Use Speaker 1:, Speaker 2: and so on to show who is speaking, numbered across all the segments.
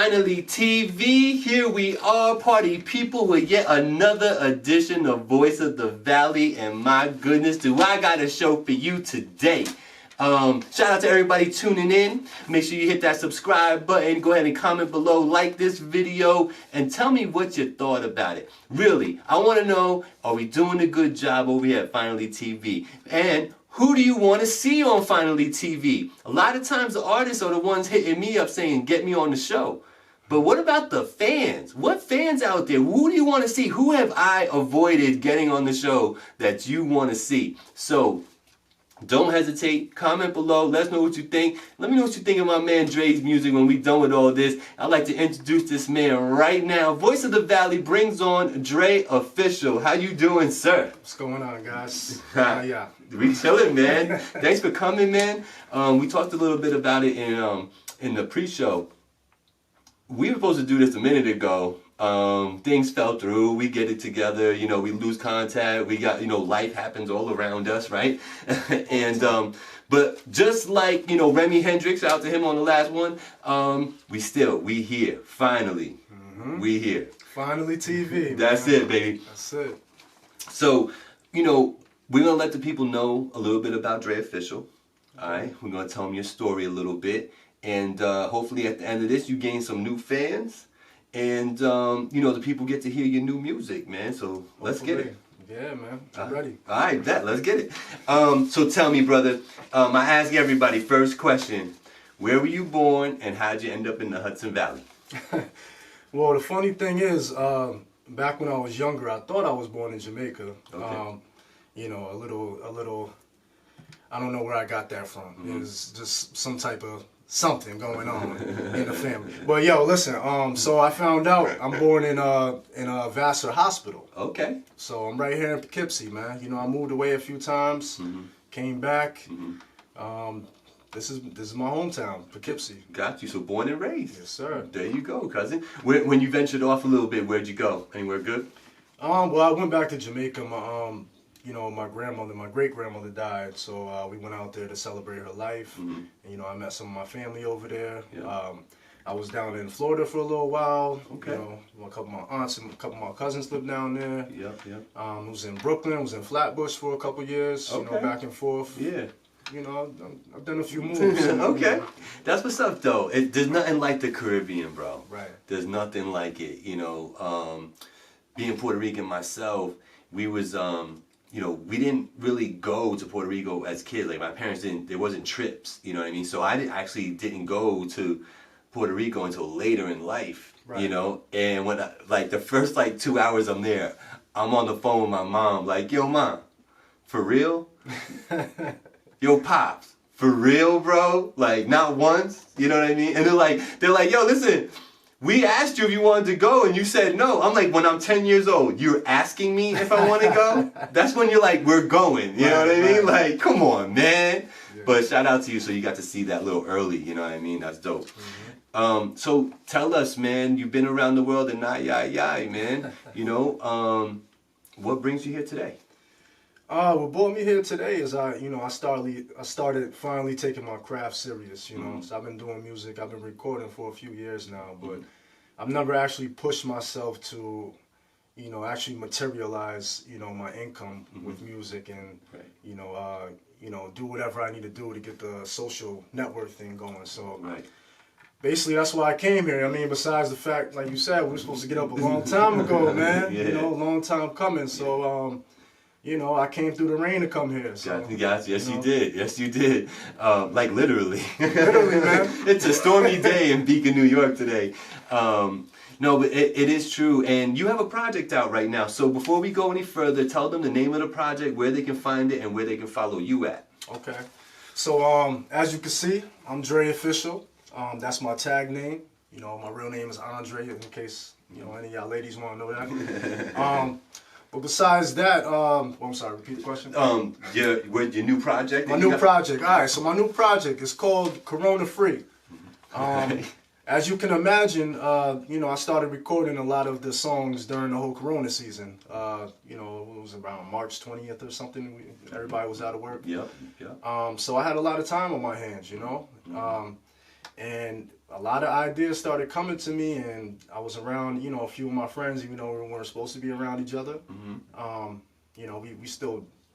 Speaker 1: Finally TV, here we are, party people, with yet another edition of Voice of the Valley, and my goodness, do I got a show for you today. Shout out to everybody tuning in. Make sure you hit that subscribe button, go ahead and comment below, like this video, and tell me what you thought about it. Really, I want to know, are we doing a good job over here at Finally TV? And who do you want to see on Finally TV? A lot of times the artists are the ones hitting me up saying, get me on the show. But what about the fans? What fans out there? Who do you want to see? Who have I avoided getting on the show that you want to see? So don't hesitate. Comment below. Let us know what you think. Let me know what you think of my man Dre's music when we done with all this. I'd like to introduce this man right now. Voice of the Valley brings on Dre Official. How you doing, sir?
Speaker 2: What's going on, guys? Yeah.
Speaker 1: We chilling, man. Thanks for coming, man. We talked a little bit about it in the pre-show. We were supposed to do this a minute ago. Things fell through. We get it together. You know, we lose contact. We got, life happens all around us, right? And but just like, Remy Hendrix, out to him on the last one, we here. Finally. We here.
Speaker 2: Finally TV.
Speaker 1: That's
Speaker 2: man.
Speaker 1: it, baby.
Speaker 2: That's it.
Speaker 1: So, we're going to let the people know a little bit about Dre Official. All right? We're going to tell them your story a little bit. And hopefully at the end of this, you gain some new fans. And, the people get to hear your new music, man. So let's get it.
Speaker 2: Yeah, man. I'm ready.
Speaker 1: All right, let's get it. So tell me, brother, I ask everybody, first question. Where were you born and how'd you end up in the Hudson Valley?
Speaker 2: Well, the funny thing is, back when I was younger, I thought I was born in Jamaica. Okay. A little, I don't know where I got that from. It was just some type of something going on in the family. But yo, listen, so I found out I'm born in a VASSAR hospital.
Speaker 1: Okay.
Speaker 2: So I'm right here in Poughkeepsie, man. I moved away a few times, came back. This is my hometown, Poughkeepsie.
Speaker 1: Got you. So born and raised.
Speaker 2: Yes, sir.
Speaker 1: There you go, cousin. When you ventured off a little bit, where'd you go? Anywhere good?
Speaker 2: Well, I went back to Jamaica. My great grandmother died, so we went out there to celebrate her life. And, I met some of my family over there. Yeah. I was down in Florida for a little while. Okay. A couple of my aunts and a couple of my cousins lived down there. Yep. I was in Brooklyn. Was in Flatbush for a couple of years. Okay. Back and forth. Yeah. I've done a few moves.
Speaker 1: Okay. That's what's up, though. There's nothing like the Caribbean, bro.
Speaker 2: Right.
Speaker 1: There's nothing like it. Being Puerto Rican myself, we was we didn't really go to Puerto Rico as kids. Like my parents didn't. There wasn't trips. You know what I mean? So I actually didn't go to Puerto Rico until later in life. Right. And when the first 2 hours I'm there, I'm on the phone with my mom. Like, yo, mom, for real? Yo, pops, for real, bro? Like, not once. You know what I mean? And they're like, yo, listen. We asked you if you wanted to go and you said no. I'm like, when I'm 10 years old, you're asking me if I want to go? That's when you're like, we're going. You know what I mean? Like, come on, man. Yeah. But shout out to you. So you got to see that a little early. You know what I mean? That's dope. So tell us, man, you've been around the world and man. What brings you here today?
Speaker 2: What brought me here today is I started finally taking my craft serious, So I've been doing music, I've been recording for a few years now, but I've never actually pushed myself to, actually materialize, my income with music and, do whatever I need to do to get the social network thing going. So basically that's why I came here. I mean, besides the fact, like you said, we were supposed to get up a long time ago, man.
Speaker 1: Yeah.
Speaker 2: A long time coming. So I came through the rain to come here. So,
Speaker 1: Yes, you did. Yes, you did. Like literally.
Speaker 2: Literally, man.
Speaker 1: It's a stormy day in Beacon, New York today. No, but it is true. And you have a project out right now. So before we go any further, tell them the name of the project, where they can find it, and where they can follow you at. Okay.
Speaker 2: So as you can see, I'm Dre Official. That's my tag name. My real name is Andre, in case any of y'all ladies want to know that. But besides that, I'm sorry, repeat the question.
Speaker 1: Your new project?
Speaker 2: My new project. All right, so my new project is called Corona Free. As you can imagine, I started recording a lot of the songs during the whole Corona season. It was around March 20th or something. Everybody was out of work.
Speaker 1: Yeah.
Speaker 2: So I had a lot of time on my hands, And a lot of ideas started coming to me, and I was around, a few of my friends, even though we weren't supposed to be around each other.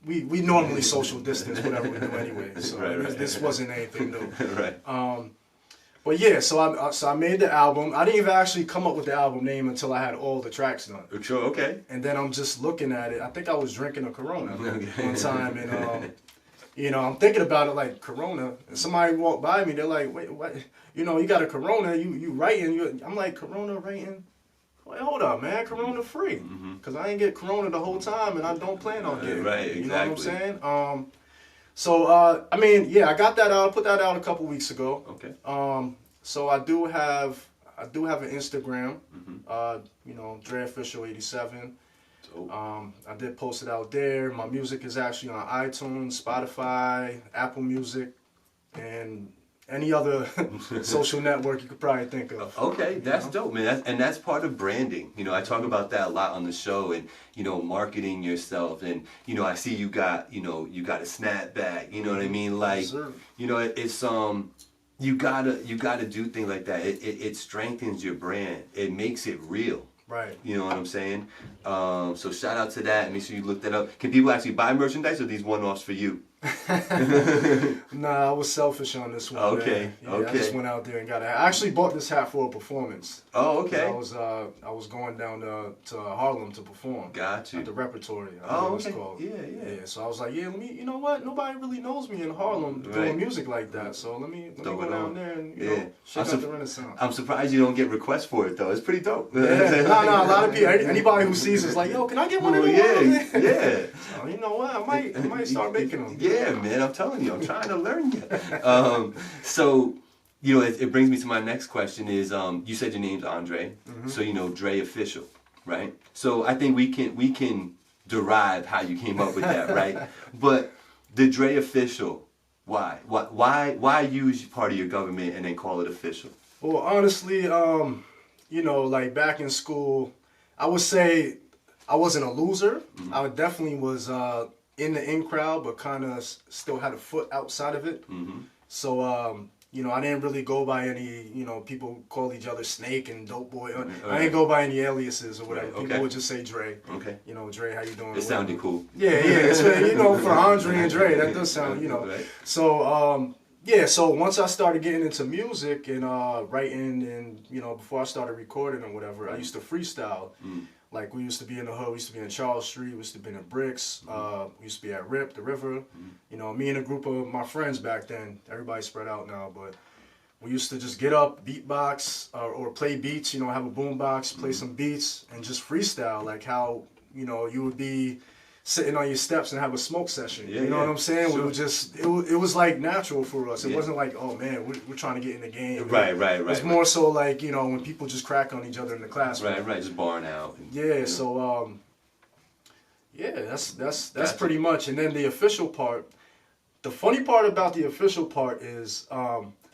Speaker 2: We normally social distance whatever we do anyway, so this wasn't anything new.
Speaker 1: Right.
Speaker 2: But yeah, so I made the album. I didn't even actually come up with the album name until I had all the tracks done.
Speaker 1: Sure, okay.
Speaker 2: And then I'm just looking at it. I think I was drinking a Corona one time, and I'm thinking about it like Corona. And somebody walked by me. They're like, "Wait, what? You got a Corona? You writing?" I'm like, "Corona writing? Wait, hold up, man. Corona free, because I ain't get Corona the whole time, and I don't plan on getting it."
Speaker 1: Right, exactly.
Speaker 2: You know what I'm saying? I got that out. I put that out a couple weeks ago.
Speaker 1: Okay.
Speaker 2: So I do have an Instagram. Dre Official 87. I did post it out there. My music is actually on iTunes, Spotify, Apple Music, and any other social network you could probably think of. Okay,
Speaker 1: that's dope, man. That's part of branding. I talk about that a lot on the show, and marketing yourself. And I see you got a snapback. You know what I mean? Like, it's you gotta do things like that. It strengthens your brand. It makes it real.
Speaker 2: Right.
Speaker 1: You know what I'm saying? So shout out to that. Make sure you look that up. Can people actually buy merchandise, or are these one-offs for you?
Speaker 2: Nah, I was selfish on this one.
Speaker 1: Okay.
Speaker 2: Man. Yeah, I just went out there and got it. I actually bought this hat for a performance.
Speaker 1: Oh, okay.
Speaker 2: I was going down to Harlem to perform.
Speaker 1: Got you.
Speaker 2: At the Repertory.
Speaker 1: Okay.
Speaker 2: It's called.
Speaker 1: Yeah.
Speaker 2: So I was like, let me. You know what? Nobody really knows me in Harlem doing music like that. So let me go down there and shake out the Renaissance.
Speaker 1: I'm surprised you don't get requests for it though. It's pretty dope.
Speaker 2: Yeah. No. A lot of people. Anybody who sees it's like, yo, can I get one of them?
Speaker 1: Yeah.
Speaker 2: So, you know what? I might start making them.
Speaker 1: Yeah, man. I'm telling you, I'm trying to learn you. So, it brings me to my next question is, you said your name's Andre, so Dre Official, right? So I think we can derive how you came up with that, right? But the Dre Official, why? Why use part of your government and then call it official?
Speaker 2: Well, honestly, like back in school, I would say I wasn't a loser. I definitely was in the in crowd, but kind of still had a foot outside of it. So, I didn't really go by any, people call each other Snake and Dope Boy. I didn't go by any aliases or whatever. People would just say Dre.
Speaker 1: Okay.
Speaker 2: Dre, how you doing?
Speaker 1: It sounded cool.
Speaker 2: Yeah. So, for Andre and Dre, that does sound,
Speaker 1: Right.
Speaker 2: So, so once I started getting into music and writing and, before I started recording or whatever, I used to freestyle. Like, we used to be in the hood, we used to be in Charles Street, we used to be in Bricks, we used to be at Rip, the River. Me and a group of my friends back then, everybody's spread out now, but we used to just get up, beatbox, or play beats, have a boombox, play some beats, and just freestyle, like how, you would be sitting on your steps and have a smoke session. You know what I'm saying? Sure. We would just, it was like natural for us. It wasn't like, oh man, we're trying to get in the game.
Speaker 1: Right.
Speaker 2: It was more so like, when people just crack on each other in the classroom.
Speaker 1: Right, just barring out.
Speaker 2: So, that's pretty much. And then the official part, the funny part about the official part is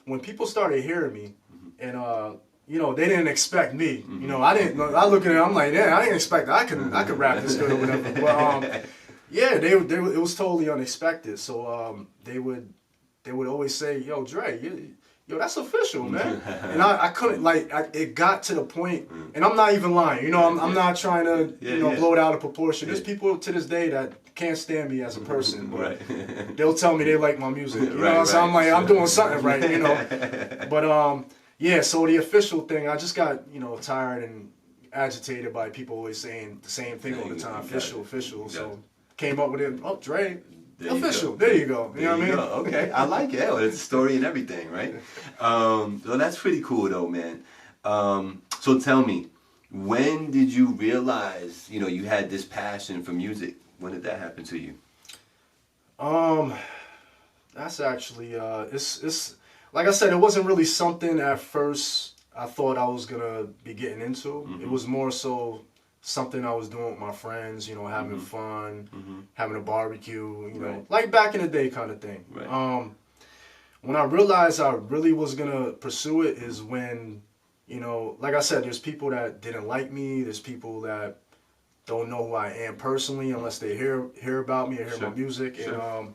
Speaker 2: when people started hearing me and, they didn't expect me. I look at it, I'm like, yeah, I didn't expect I could rap this good or whatever. But it was totally unexpected. So they would always say, yo, Dre, that's official, man. And I couldn't, it got to the point, and I'm not even lying. I'm not trying to blow it out of proportion. There's people to this day that can't stand me as a person, but they'll tell me they like my music. So I'm like, I'm doing something right, But so the official thing, I just got, tired and agitated by people always saying the same thing all the time, official. So came up with it, Dre, official. There you go. You know what I mean?
Speaker 1: Okay, I like it. It's a story and everything, right? So that's pretty cool though, man. So tell me, when did you realize, you had this passion for music? When did that happen to you?
Speaker 2: That's actually, it's like I said, it wasn't really something at first I thought I was gonna be getting into. It was more so something I was doing with my friends, having fun, having a barbecue, like back in the day kind of thing.
Speaker 1: Right.
Speaker 2: When I realized I really was gonna pursue it is when, like I said, there's people that didn't like me, there's people that don't know who I am personally unless they hear about me or hear my music.
Speaker 1: Sure.
Speaker 2: And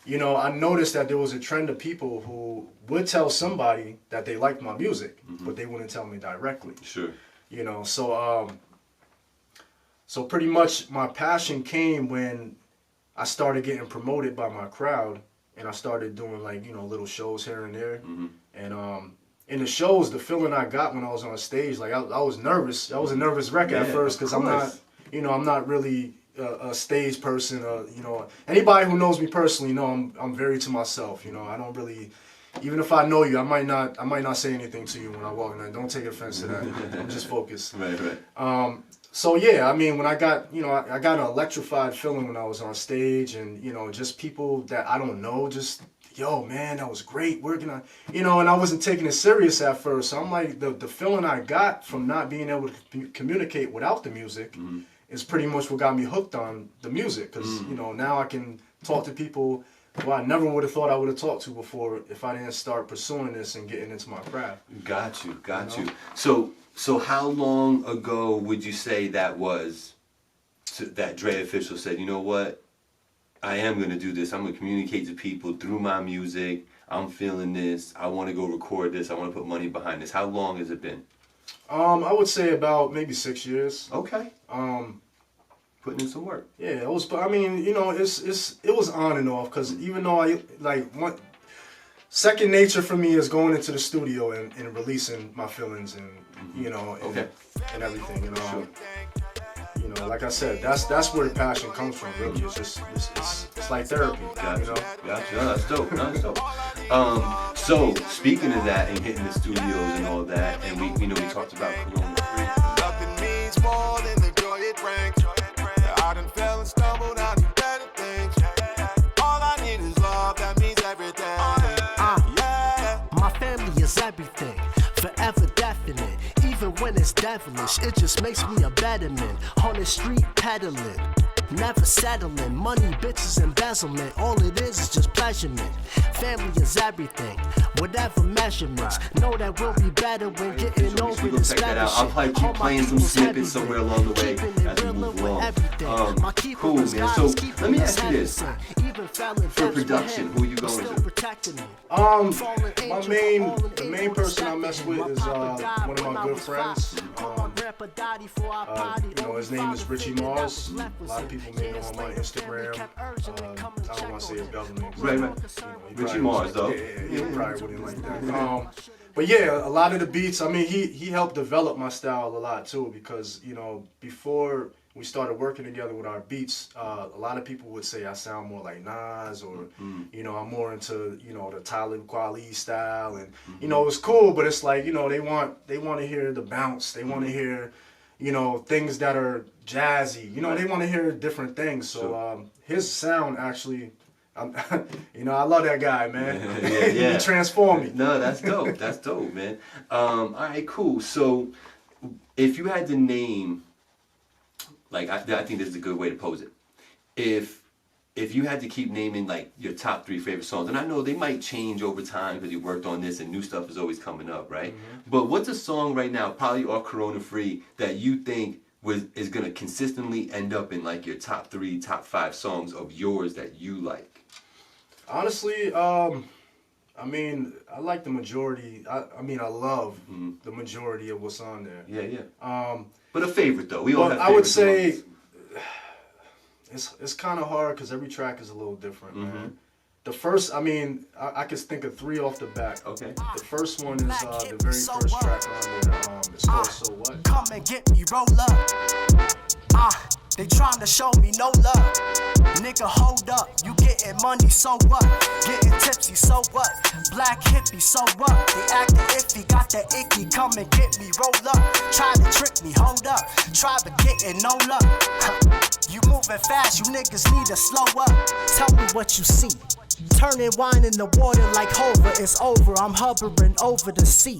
Speaker 2: you know, I noticed that there was a trend of people who would tell somebody that they liked my music, but they wouldn't tell me directly.
Speaker 1: Sure.
Speaker 2: You know, so pretty much my passion came when I started getting promoted by my crowd, and I started doing like, you know, little shows here and there. And in the shows, the feeling I got when I was on stage, like I was nervous. I was a nervous wreck at first because I'm not, you know, I'm not really a stage person. You know, anybody who knows me personally, know I'm very to myself. You know, I don't really, even if I know you, I might not say anything to you when I walk in. Don't take offense to that. I'm just focused.
Speaker 1: Right.
Speaker 2: So yeah, I mean, when I got, you know, I got an electrified feeling when I was on stage, and you know, just people that I don't know, just, yo, man, that was great working on, you know, and I wasn't taking it serious at first. So I'm like, the feeling I got from not being able to communicate without the music is pretty much what got me hooked on the music, because you know, now I can talk to people who I never would have thought I would have talked to before if I didn't start pursuing this and getting into my craft.
Speaker 1: Got you. So how long ago would you say that was that Dre Official said, you know what, I am going to do this. I'm going to communicate to people through my music. I'm feeling this. I want to go record this. I want to put money behind this. How long has it been?
Speaker 2: I would say about maybe 6 years.
Speaker 1: Okay. Putting in some work.
Speaker 2: Yeah, it was. I mean, you know, it was on and off, because even though I like second nature for me is going into the studio and releasing my feelings and you know and everything. You know, like I said, that's where the passion comes from. Really, it's just it's like therapy.
Speaker 1: Gotcha.
Speaker 2: You know?
Speaker 1: Gotcha. No, that's dope. No, that's dope. So speaking of that and hitting the studios and all that, and we talked about Corona.
Speaker 3: Nothing means more than the joy it brings. I done fell and stumbled, I need better things. All I need is love, that means everything.
Speaker 4: My family is everything, forever definite. Even when it's devilish, it just makes me a better man. On the street peddling, never settling. Money, bitches, embezzlement. All it is just pleasurement. Family is everything, whatever measurements. Know that we'll be better when getting over this
Speaker 1: check that out. I'll probably keep playing some snippets somewhere along the way as we move along. Cool, man. So let me ask you this. For production, who are you going to?
Speaker 2: The main person I mess with is one of my good friends. You know, his name is Richie Mars. A lot of people may know him on Instagram. I don't want to say his government.
Speaker 1: Right.
Speaker 2: You know,
Speaker 1: Richie Mars, though.
Speaker 2: Yeah, he probably wouldn't like that. But yeah, a lot of the beats, I mean, he helped develop my style a lot too, because, you know, before we started working together with our beats, a lot of people would say I sound more like Nas, or, you know, I'm more into, you know, the Talib Kweli style, and, you know, it's cool, but it's like, you know, they want to hear the bounce, they want to hear, you know, things that are jazzy, you know, they want to hear different things. So his sound actually, you know, I love that guy, man.
Speaker 1: Yeah.
Speaker 2: He transformed me.
Speaker 1: No, that's dope. That's dope, man. All right, cool. So if you had to name, like, I think this is a good way to pose it. If you had to keep naming, like, your top 3 favorite songs, and I know they might change over time because you worked on this and new stuff is always coming up, right? But what's a song right now, probably all Corona free, that you think is going to consistently end up in, like, your top 3, top 5 songs of yours that you like?
Speaker 2: Honestly, I mean, I like the majority. I mean, I love the majority of what's on there.
Speaker 1: Yeah. But a favorite, though. We all have favorites.
Speaker 2: I would say it's kind of hard because every track is a little different, man. The first, I mean, I could think of 3 off the bat.
Speaker 1: Okay.
Speaker 2: The first one is the very first track on there. It's called So What.
Speaker 4: Come and get me, roll up. They trying to show me no love. Nigga, hold up. You getting money, so what? Getting tipsy, so what? Black hippie, so what? They acting iffy, got that icky. Come and get me, roll up. Try to trick me, hold up. Try but getting no luck. You moving fast, you niggas need to slow up. Tell me what you see. Turning wine in the water like Hover, it's over. I'm hovering over the sea.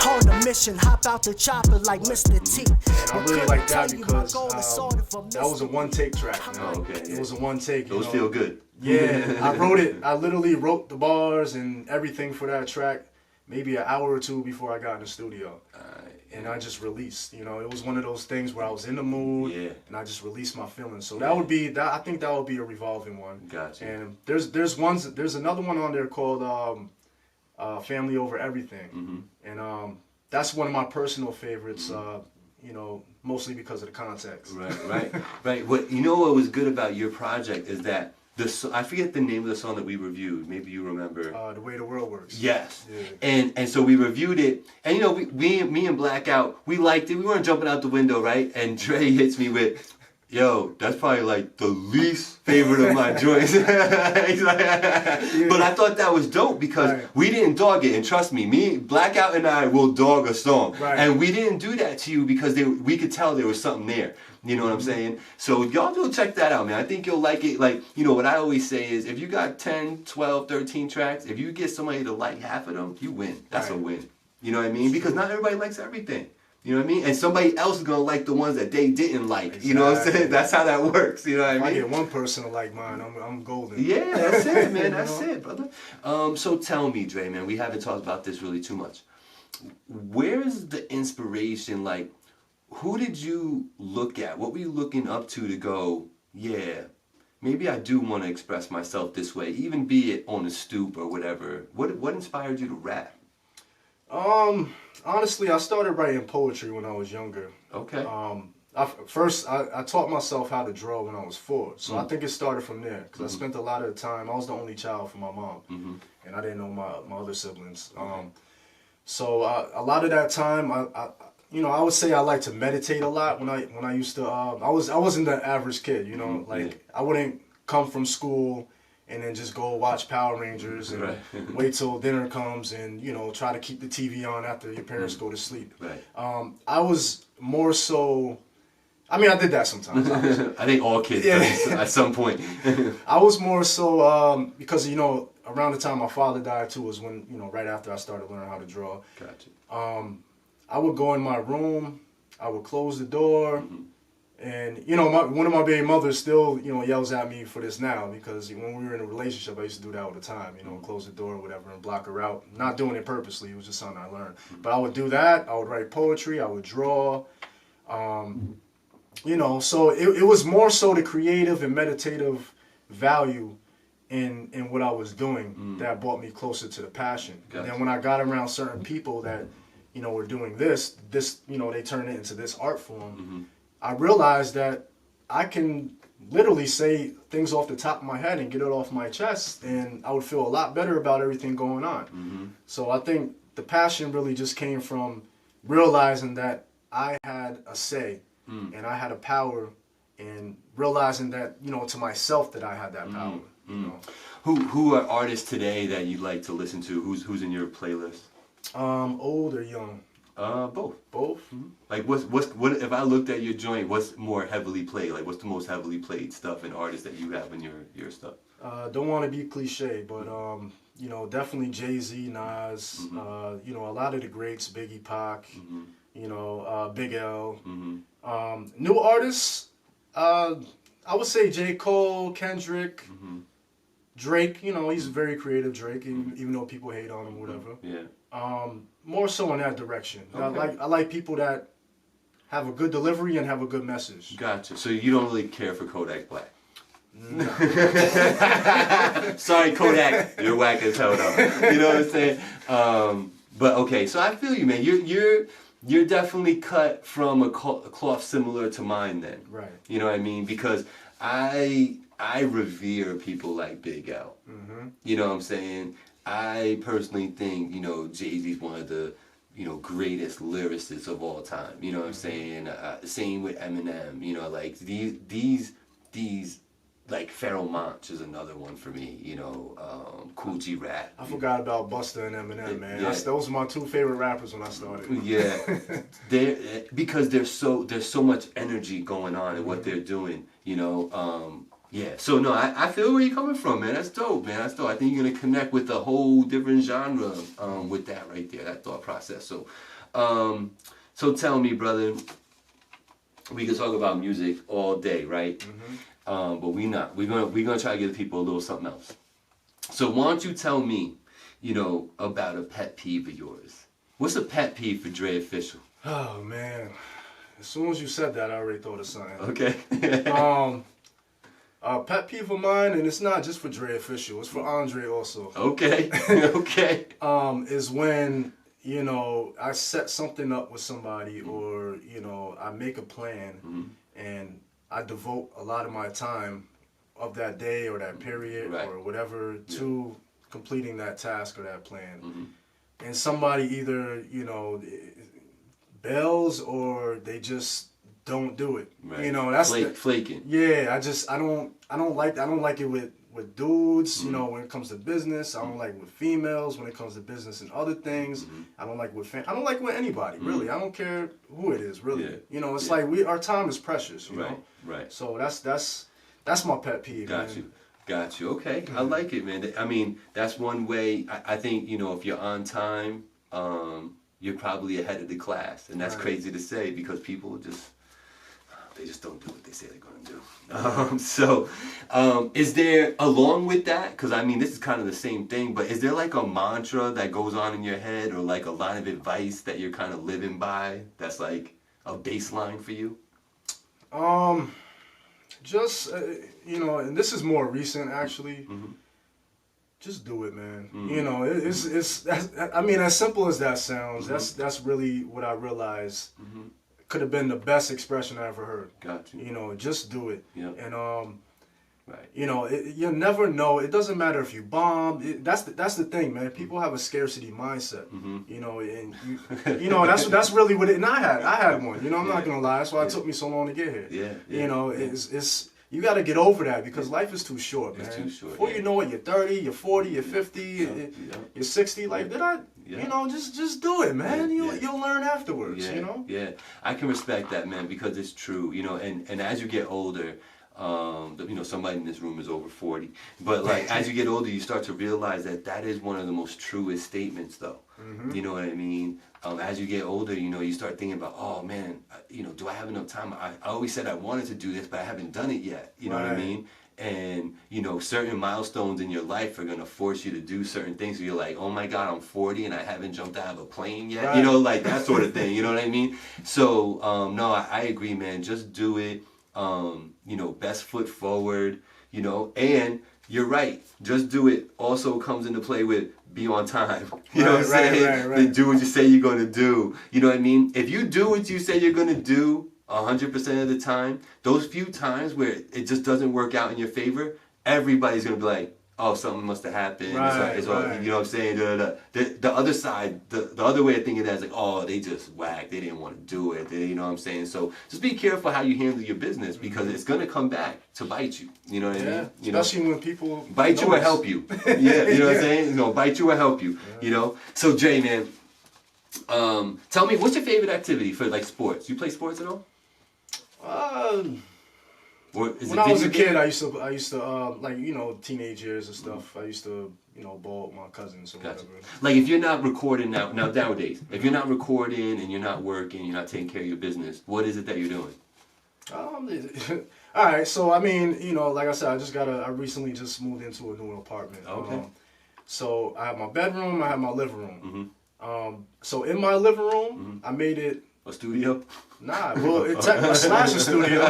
Speaker 4: On a mission, hop out the chopper like Mr. T.
Speaker 2: I really like that because that was a one-take track. You know?
Speaker 1: Oh, okay.
Speaker 2: It was a one-take.
Speaker 1: Those feel good.
Speaker 2: Yeah, I wrote it. I literally wrote the bars and everything for that track maybe an hour or 2 before I got in the studio. and I just released. You know, it was one of those things where I was in the mood,
Speaker 1: Yeah.
Speaker 2: and I just released my feelings. So that would be that. I think that would be a revolving one.
Speaker 1: Gotcha.
Speaker 2: And there's another one on there called Family Over Everything, and that's one of my personal favorites. You know, mostly because of the context.
Speaker 1: Right. What what was good about your project is that I forget the name of the song that we reviewed. Maybe you remember.
Speaker 2: The Way the World Works.
Speaker 1: Yes.
Speaker 2: Yeah.
Speaker 1: And so we reviewed it, and me and Blackout, we liked it. We weren't jumping out the window, right? And Dre hits me with, "Yo, that's probably like the least favorite of my joints." He's like, but I thought that was dope because we didn't dog it, and trust me, Blackout and I will dog a song, and we didn't do that to you because we could tell there was something there. You know what I'm saying? So y'all go check that out, man. I think you'll like it. Like, what I always say is if you got 10, 12, 13 tracks, if you get somebody to like half of them, you win. That's a win. You know what I mean? Because not everybody likes everything. You know what I mean? And somebody else is going to like the ones that they didn't like. Exactly. You know what I'm saying? That's how that works. You know what I mean?
Speaker 2: If I get one person to like mine, I'm golden.
Speaker 1: Yeah, that's it, man. That's it, brother. So tell me, Dre, man, we haven't talked about this really too much. Where is the inspiration? Like, who did you look at? What were you looking up to go, yeah, maybe I do want to express myself this way, even be it on a stoop or whatever. What inspired you to rap?
Speaker 2: Honestly, I started writing poetry when I was younger.
Speaker 1: Okay.
Speaker 2: I taught myself how to draw when I was 4, so I think it started from there because I spent a lot of the time. I was the only child for my mom, and I didn't know my other siblings. So a lot of that time, I would say I like to meditate a lot when I used to. I wasn't the average kid, I wouldn't come from school and then just go watch Power Rangers and wait till dinner comes and try to keep the TV on after your parents go to sleep.
Speaker 1: Right.
Speaker 2: I was more so. I mean, I did that sometimes.
Speaker 1: I think all kids do at some point.
Speaker 2: I was more so because around the time my father died too was when right after I started learning how to draw.
Speaker 1: Gotcha.
Speaker 2: I would go in my room, I would close the door, and one of my baby mothers still yells at me for this now because when we were in a relationship I used to do that all the time, close the door or whatever and block her out. Not doing it purposely, it was just something I learned. But I would do that, I would write poetry, I would draw, so it was more so the creative and meditative value in what I was doing that brought me closer to the passion. Gotcha. And then when I got around certain people that were doing this, they turned it into this art form. I realized that I can literally say things off the top of my head and get it off my chest, and I would feel a lot better about everything going on. So I think the passion really just came from realizing that I had a say and I had a power, and realizing that to myself that I had that power.
Speaker 1: Who are artists today that you like to listen to? Who's in your playlist?
Speaker 2: Old or young?
Speaker 1: Both.
Speaker 2: Both.
Speaker 1: Like what if I looked at your joint? What's more heavily played? Like what's the most heavily played stuff and artists that you have in your stuff?
Speaker 2: Don't want to be cliche, but definitely Jay-Z, Nas. A lot of the greats, Biggie, Pac. Big L. New artists. I would say J. Cole, Kendrick. Drake, he's very creative, Drake, even though people hate on him or whatever.
Speaker 1: Yeah.
Speaker 2: More so in that direction.
Speaker 1: Okay.
Speaker 2: I like people that have a good delivery and have a good message.
Speaker 1: Gotcha. So you don't really care for Kodak Black?
Speaker 2: No.
Speaker 1: Sorry, Kodak, you're whack as hell though. You know what I'm saying? But okay, so I feel you, man. You're definitely cut from a cloth similar to mine then.
Speaker 2: Right.
Speaker 1: You know what I mean? Because I revere people like Big L. You know what I'm saying? I personally think, Jay-Z's one of the, greatest lyricists of all time. You know what I'm saying? Same with Eminem. Like these, like Pharoah Monch is another one for me. Cool G Rap.
Speaker 2: I forgot about Busta and Eminem, man.
Speaker 1: Yeah.
Speaker 2: Those were my 2 favorite rappers when I started.
Speaker 1: Yeah, because there's so much energy going on in what they're doing. Yeah, so no, I feel where you're coming from, man. That's dope, man. That's dope. I think you're gonna connect with a whole different genre with that right there, that thought process. So, so tell me, brother, we can talk about music all day, right? But we're not. We're gonna try to give the people a little something else. So why don't you tell me, about a pet peeve of yours? What's a pet peeve for Dre Official?
Speaker 2: Oh man, as soon as you said that, I already thought of something.
Speaker 1: Okay.
Speaker 2: Pet peeve of mine, and it's not just for Dre Official, it's for Andre also.
Speaker 1: Okay. Okay.
Speaker 2: Is when, you know, I set something up with somebody, or, you know, I make a plan and I devote a lot of my time of that day or that period or whatever to completing that task or that plan. And somebody either, you know, bails or they just don't do it.
Speaker 1: Right.
Speaker 2: You know, that's
Speaker 1: flaking.
Speaker 2: Yeah, I don't like it with dudes, you know, when it comes to business. I don't like it with females when it comes to business and other things. I don't like with I don't like with anybody, really. I don't care who it is, really. Yeah. You know, it's like our time is precious, you know.
Speaker 1: Right.
Speaker 2: So that's my pet peeve.
Speaker 1: Got you. Okay. I like it, man. I mean, that's one way. I think, you know, if you're on time, you're probably ahead of the class. And that's crazy to say because people they just don't do what they say they're going to do. Is there, along with that, because I mean, this is kind of the same thing, but is there like a mantra that goes on in your head or like a line of advice that you're kind of living by that's like a baseline for you?
Speaker 2: Just, you know, and this is more recent actually. Just do it, man. You know, I mean, as simple as that sounds, that's really what I realized could have been the best expression I ever heard.
Speaker 1: Got you.
Speaker 2: You know, just do it.
Speaker 1: Yeah.
Speaker 2: And you know, you'll never know. It doesn't matter if you bomb. That's the thing, man. People have a scarcity mindset. You know, and you know that's really what it. And I had one. You know, I'm not gonna lie. That's why it took me so long to get here.
Speaker 1: Yeah.
Speaker 2: You know, it's you got to get over that because life is too short, man.
Speaker 1: It's too short.
Speaker 2: Before you know it, you're 30, you're 40, you're 50, you're 60. Like, you know, just do it, man. You'll learn afterwards. You know.
Speaker 1: Yeah, I can respect that, man, because it's true. You know, and as you get older. You know, somebody in this room is over 40, but like as you get older, you start to realize that is one of the most truest statements, though. You know what I mean? As you get older, you know, you start thinking about, oh man, you know, do I have enough time? I always said I wanted to do this, but I haven't done it yet. You know what I mean? And you know, certain milestones in your life are gonna force you to do certain things. So you're like, oh my God, I'm 40 and I haven't jumped out of a plane yet. You know, like that sort of thing. You know what I mean? So no, I agree, man. Just do it. You know, best foot forward, you know, and you're right. Just do it also comes into play with be on time. You know what I'm saying? Right. Do what you say you're going to do. You know what I mean? If you do what you say you're going to do 100% of the time, those few times where it just doesn't work out in your favor, everybody's going to be like, oh, something must have happened. You know what I'm saying? The other side, the other way of thinking that is like, oh, they just whacked. They didn't want to do it. You know what I'm saying? So just be careful how you handle your business because it's going to come back to bite you. You know what I mean? You
Speaker 2: especially when people
Speaker 1: bite you or help you. Yeah, you know what I'm saying? You know, bite you or help you. You know? So, Jay, man, tell me, what's your favorite activity for like sports? You play sports at all?
Speaker 2: When I was a kid, I used to like, you know, teenage years and stuff. I used to, you know, ball with my cousins or whatever.
Speaker 1: Like if you're not recording nowadays, if you're not recording and you're not working, you're not taking care of your business, what is it that you're doing?
Speaker 2: All right, so I mean, you know, like I said, I recently just moved into a new apartment.
Speaker 1: Okay.
Speaker 2: So I have my bedroom, I have my living room. So in my living room, I made it
Speaker 1: a studio.
Speaker 2: Nah, well, slash a studio.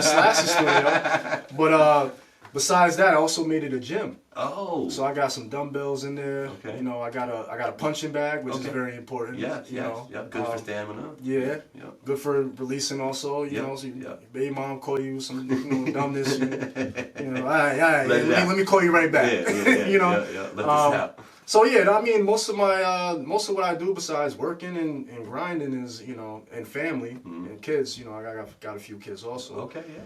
Speaker 2: But besides that, I also made it a gym.
Speaker 1: Oh.
Speaker 2: So I got some dumbbells in there.
Speaker 1: Okay.
Speaker 2: You know, I got a punching bag, which is very important.
Speaker 1: Yeah,
Speaker 2: you know.
Speaker 1: Good for stamina.
Speaker 2: Yeah. Good for releasing also. You know, so baby mom call you some dumbness. You know, all right. Let me call you right back. You know.
Speaker 1: Let this out.
Speaker 2: So yeah, I mean, most of what I do besides working and grinding is, you know, and family and kids. You know, I got a few kids also.
Speaker 1: Okay, yeah.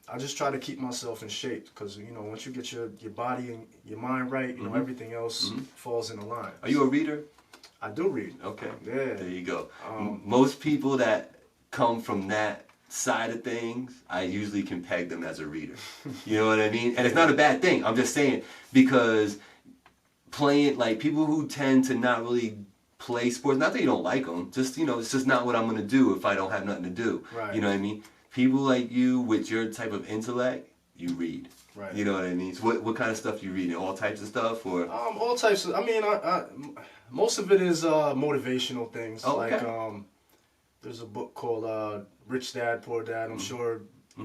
Speaker 2: I just try to keep myself in shape because, you know, once you get your body and your mind right, you know, everything else falls into line.
Speaker 1: Are you a reader?
Speaker 2: I do read.
Speaker 1: Okay.
Speaker 2: Yeah.
Speaker 1: There you go. Most people that come from that side of things, I usually can peg them as a reader. You know what I mean? And it's not a bad thing. I'm just saying because playing, like people who tend to not really play sports, not that you don't like them, just, you know, it's just not what I'm going to do if I don't have nothing to do. Right. You know what I mean? People like you with your type of intellect, you read. Right. You know what I mean? So what kind of stuff you read? All types of stuff or?
Speaker 2: All types of, I mean, most of it is motivational things.
Speaker 1: Oh, okay.
Speaker 2: Like, There's a book called Rich Dad, Poor Dad. I'm sure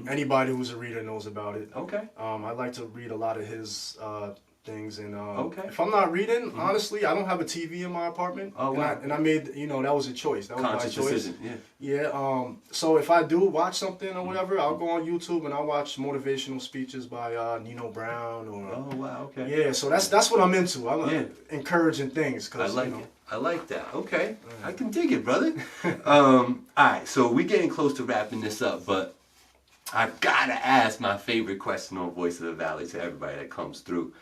Speaker 2: anybody who's a reader knows about it.
Speaker 1: Okay.
Speaker 2: I like to read a lot of his things, and
Speaker 1: Okay.
Speaker 2: if I'm not reading, honestly, I don't have a TV in my apartment.
Speaker 1: Oh, wow.
Speaker 2: And I made, that was a choice. That was
Speaker 1: Conscious
Speaker 2: my choice.
Speaker 1: decision, yeah.
Speaker 2: Yeah. So if I do watch something or whatever, I'll go on YouTube and I'll watch motivational speeches by Nino Brown or.
Speaker 1: Oh wow, okay.
Speaker 2: Yeah. So that's what I'm into. I'm
Speaker 1: Yeah.
Speaker 2: encouraging things.
Speaker 1: I
Speaker 2: 'Cause,
Speaker 1: like
Speaker 2: you know,
Speaker 1: it. I like that. Okay. I can dig it, brother. All right, so we're getting close to wrapping this up, but I gotta ask my favorite question on Voice of the Valley to everybody that comes through.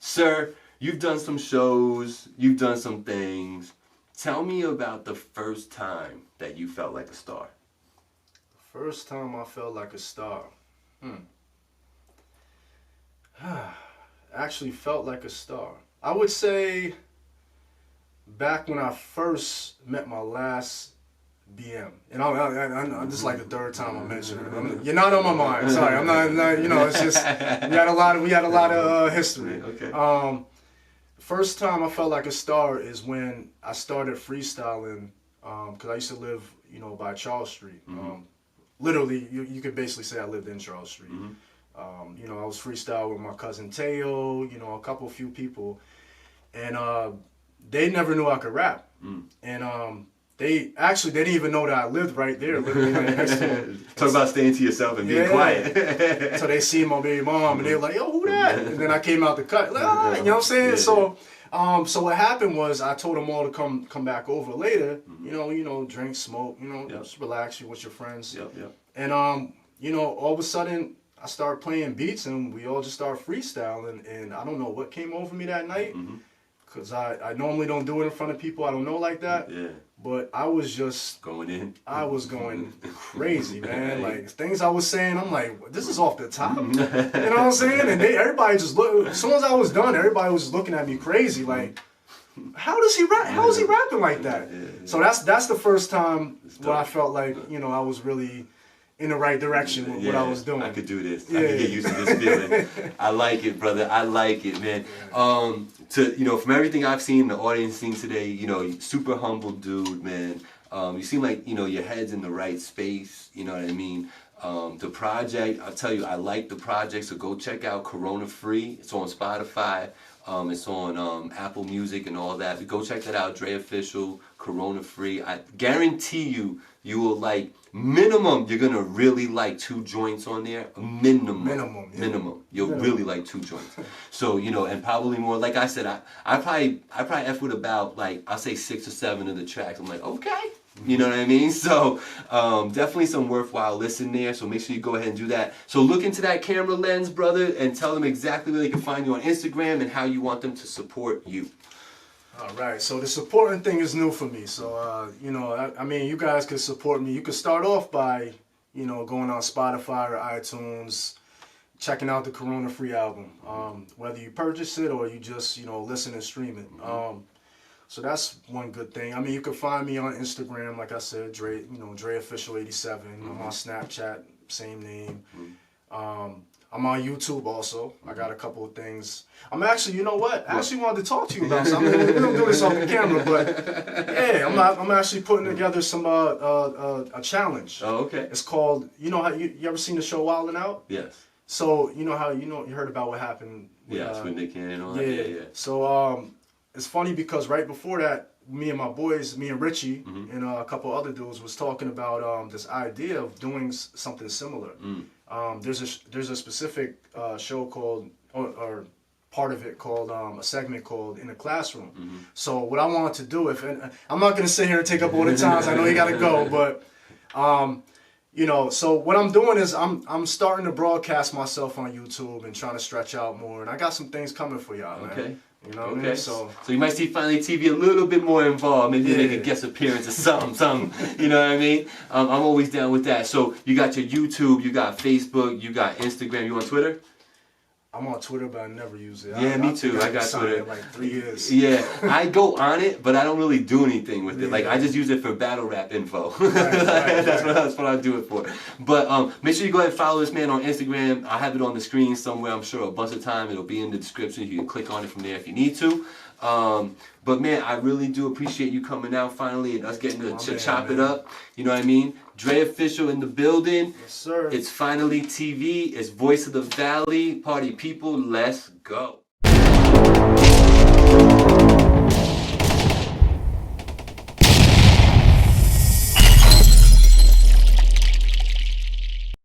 Speaker 1: Sir, you've done some shows, you've done some things. Tell me about the first time that you felt like a star.
Speaker 2: First time I felt like a star. Actually felt like a star. I would say back when I first met my last BM, and I'm this is like the third time I mentioned it. You're not on my mind. Sorry, I'm not. It's just we had a lot of history.
Speaker 1: Okay.
Speaker 2: First time I felt like a star is when I started freestyling, because I used to live, by Charles Street. Literally, you could basically say I lived in Charles Street. I was freestyling with my cousin Teo, a few people, and they never knew I could rap. And they didn't even know that I lived right there, literally right next to them.
Speaker 1: Talk about staying to yourself and being quiet.
Speaker 2: So they see my baby mom and they were like, "Yo, who that?" And then I came out the cut, like, you know what I'm saying?
Speaker 1: Yeah.
Speaker 2: So what happened was I told them all to come back over later. Drink, smoke, just relax with your friends.
Speaker 1: Yep.
Speaker 2: And all of a sudden I started playing beats and we all just started freestyling. And I don't know what came over me that night, because I normally don't do it in front of people I don't know like that.
Speaker 1: Yeah.
Speaker 2: But I was just
Speaker 1: Going in.
Speaker 2: I was going crazy, man. Like things I was saying, I'm like, this is off the top. You know what I'm saying? And everybody just looked. As soon as I was done, everybody was looking at me crazy, like, how does he rap? How is he rapping like that?
Speaker 1: Yeah.
Speaker 2: So that's the first time where I felt like I was really in the right direction with what I was doing.
Speaker 1: I could do this.
Speaker 2: Yeah.
Speaker 1: I could get used to this feeling. I like it, brother. I like it, man. From everything I've seen, the audience seen today, super humble dude, man. You seem like, your head's in the right space, you know what I mean? The project, I'll tell you, I like the project, so go check out Corona Free. It's on Spotify. It's on Apple Music and all that. Go check that out. Dre Official, Corona Free. I guarantee you will like, minimum, you're going to really like 2 joints on there. Minimum. You'll really like 2 joints. So, and probably more. Like I said, I probably F with about, like, I'll say 6 or 7 of the tracks. I'm like, okay. You know what I mean? So definitely some worthwhile listen there. So make sure you go ahead and do that. So look into that camera lens, brother, and tell them exactly where they can find you on Instagram and how you want them to support you.
Speaker 2: All right. So the supporting thing is new for me. So, you guys could support me. You could start off by, going on Spotify or iTunes, checking out the Corona Free album. Whether you purchase it or you just, listen and stream it. So that's one good thing. You can find me on Instagram, like I said, Dre Official 87. I'm on Snapchat, same name. I'm on YouTube also. I got a couple of things. I'm actually, you know what? I actually wanted to talk to you about something. We don't do this off the camera, but yeah, I'm actually putting together some a challenge.
Speaker 1: Oh, okay.
Speaker 2: It's called, you ever seen the show Wild 'N Out?
Speaker 1: Yes.
Speaker 2: So you heard about what happened.
Speaker 1: With Nick Cannon and all that. Yeah.
Speaker 2: So it's funny because right before that, me and my boys, me and Richie, and a couple other dudes was talking about this idea of doing something similar. There's a specific show called, or part of it called, a segment called In the Classroom. So what I wanted to do, I'm not going to sit here and take up all the times, I know you got to go, but, so what I'm doing is I'm starting to broadcast myself on YouTube and trying to stretch out more, and I got some things coming for y'all, man.
Speaker 1: Okay.
Speaker 2: You know what I mean?
Speaker 1: So you might see FinallyTV a little bit more involved. Maybe make a guest appearance or something. You know what I mean? I'm always down with that. So you got your YouTube, you got Facebook, you got Instagram. You on Twitter?
Speaker 2: I'm on Twitter, but I never use it.
Speaker 1: Yeah, me too. I got Twitter.
Speaker 2: Like 3 years.
Speaker 1: Yeah, I go on it, but I don't really do anything with it. Like, I just use it for battle rap info. That's what I do it for. But make sure you go ahead and follow this man on Instagram. I have it on the screen somewhere. I'm sure a bunch of time. It'll be in the description. You can click on it from there if you need to. But man, I really do appreciate you coming out finally and us getting to
Speaker 2: Man,
Speaker 1: chop it
Speaker 2: man.
Speaker 1: up. You know what I mean? Dre Official in the building.
Speaker 2: Yes, sir.
Speaker 1: It's Finally TV. It's Voice of the Valley. Party people, let's go.